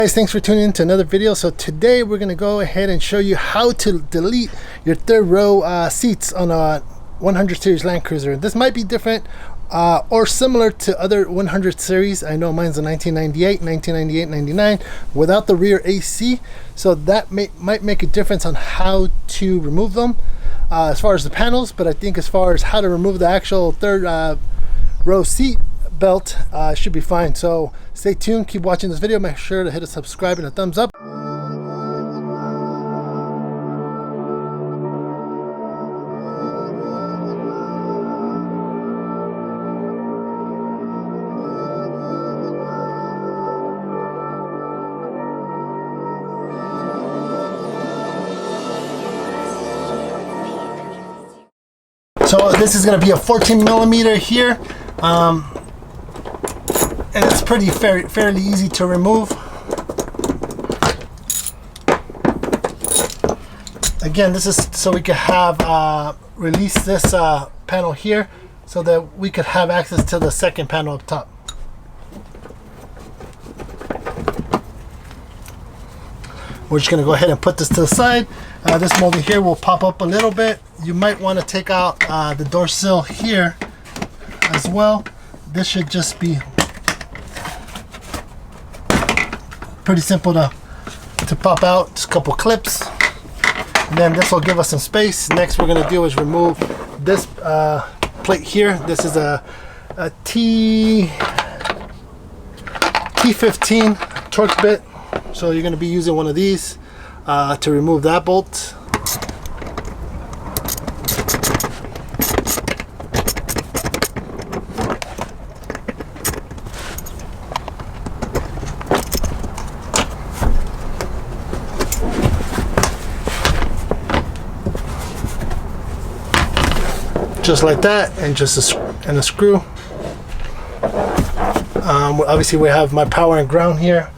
Guys, thanks for tuning in to another video. So today we're going to go ahead and show you how to delete your third row seats on a 100 series Land Cruiser. This might be different or similar to other 100 series. I know mine's a 1998, 99 without the rear AC, so that might make a difference on how to remove them as far as the panels. But I think as far as how to remove the actual third row seat belt, should be fine. So stay tuned, keep watching this video, make sure to hit a subscribe and a thumbs up. So this is going to be a 14 millimeter here, and it's pretty fairly easy to remove. Again, this is so we could have release this panel here so that we could have access to the second panel up top. We're just going to go ahead and put this to the side. This molding here will pop up a little bit. You might want to take out the door sill here as well. This should just be pretty simple to pop out. Just a couple clips, and then this will give us some space. Next we're going to do is remove this plate here. This is a T15 torque bit, so you're going to be using one of these to remove that bolt. Just like that, and just a screw. Obviously we have my power and ground here,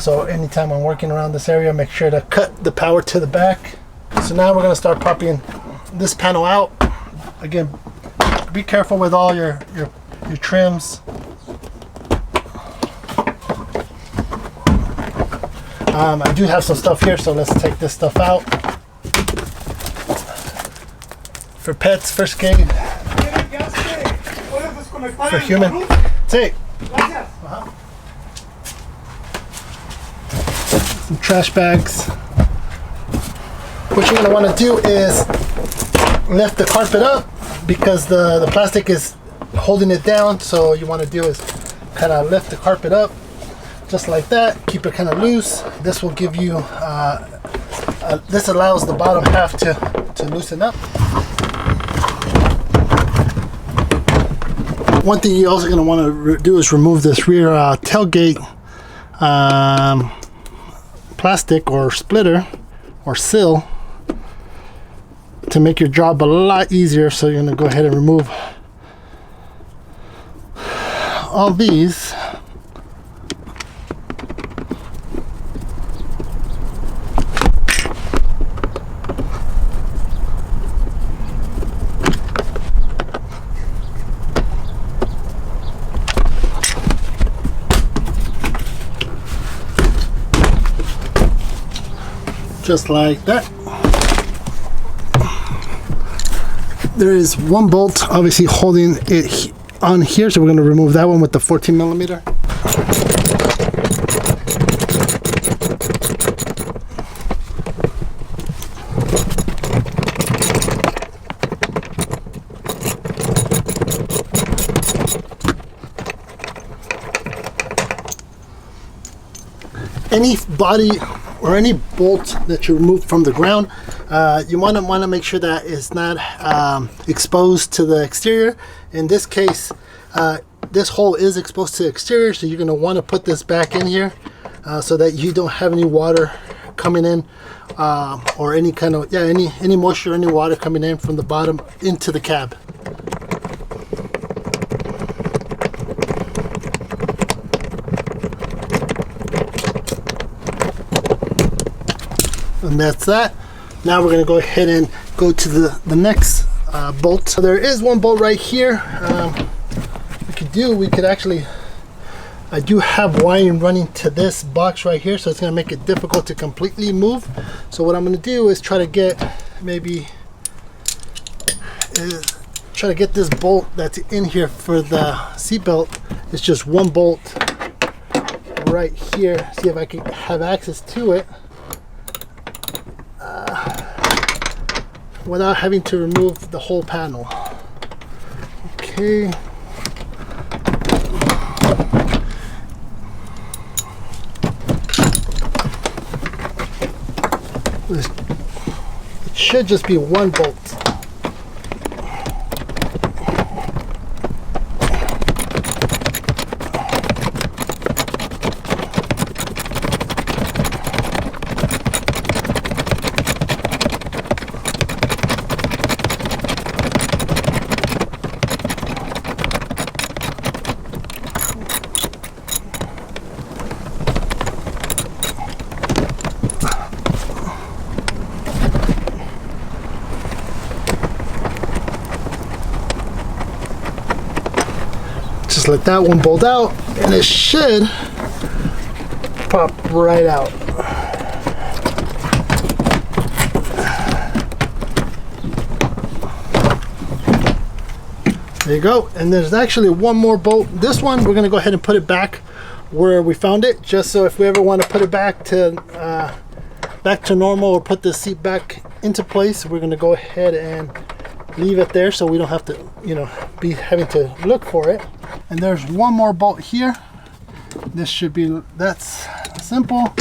so anytime I'm working around this area, make sure to cut the power to the back. So now we're going to start popping this panel out. Again, be careful with all your trims. I do have some stuff here, so let's take this stuff out. For pets, first aid, for human. Take. Some trash bags. What you're going to want to do is lift the carpet up because the plastic is holding it down. So you want to do is kind of lift the carpet up just like that. Keep it kind of loose. This will give you, this allows the bottom half to loosen up. One thing you're also going to want to do is remove this rear tailgate plastic or splitter or sill to make your job a lot easier. So you're going to go ahead and remove all these. Just like that. There is one bolt obviously holding it on here, so we're going to remove that one with the 14 millimeter. Any body or any bolt that you remove from the ground, you want to make sure that it's not exposed to the exterior. In this case, this hole is exposed to the exterior, so you're going to want to put this back in here so that you don't have any water coming in or any kind of any moisture, any water coming in from the bottom into the cab. And that's that. Now we're going to go ahead and go to the next bolt. So there is one bolt right here. We could actually I do have wiring running to this box right here, so it's going to make it difficult to completely move. So what I'm going to do is try to get this bolt that's in here for the seatbelt. It's just one bolt right here. See if I can have access to it without having to remove the whole panel. Okay. It should just be one bolt. Just let that one bolt out and it should pop right out. There you go. And there's actually one more bolt. This one we're going to go ahead and put it back where we found it, just so if we ever want to put it back to normal or put the seat back into place, we're going to go ahead and leave it there so we don't have to, you know, be having to look for it. And there's one more bolt here. This should be, that's simple.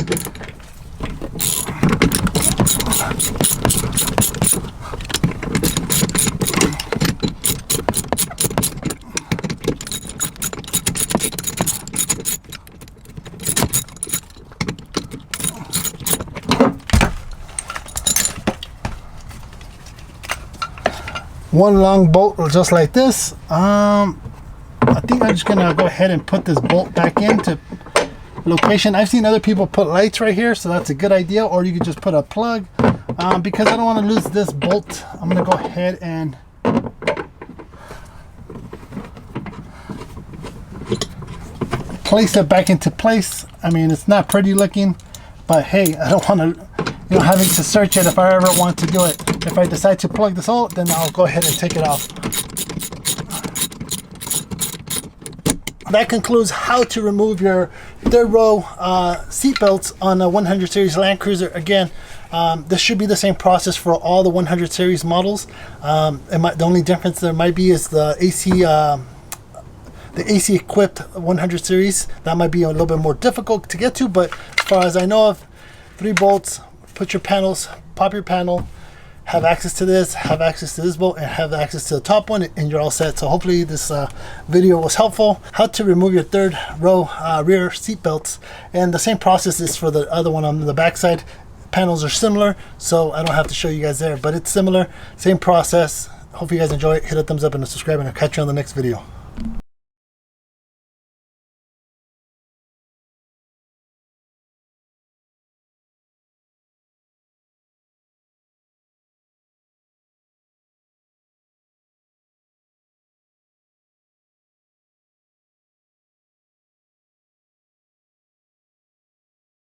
One long bolt just like this. I think I'm just gonna go ahead and put this bolt back into location. I've seen other people put lights right here, so that's a good idea, or you could just put a plug. Because I don't want to lose this bolt, I'm gonna go ahead and place it back into place. I mean, it's not pretty looking, but hey, I don't want to, you know, having to search it if I ever want to do it. If I decide to plug this out, then I'll go ahead and take it off. That concludes how to remove your third row seat belts on a 100 series Land Cruiser. Again, this should be the same process for all the 100 series models. The only difference there might be is the AC equipped 100 series. That might be a little bit more difficult to get to, but as far as I know of, 3 bolts, put your panels, pop your panel, have access to this, have access to this bolt, and have access to the top one, and you're all set. So hopefully this video was helpful. How to remove your third row rear seat belts, and the same process is for the other one on the back side. Panels are similar, so I don't have to show you guys there, but it's similar, same process. Hope you guys enjoy it. Hit a thumbs up and a subscribe, and I'll catch you on the next video.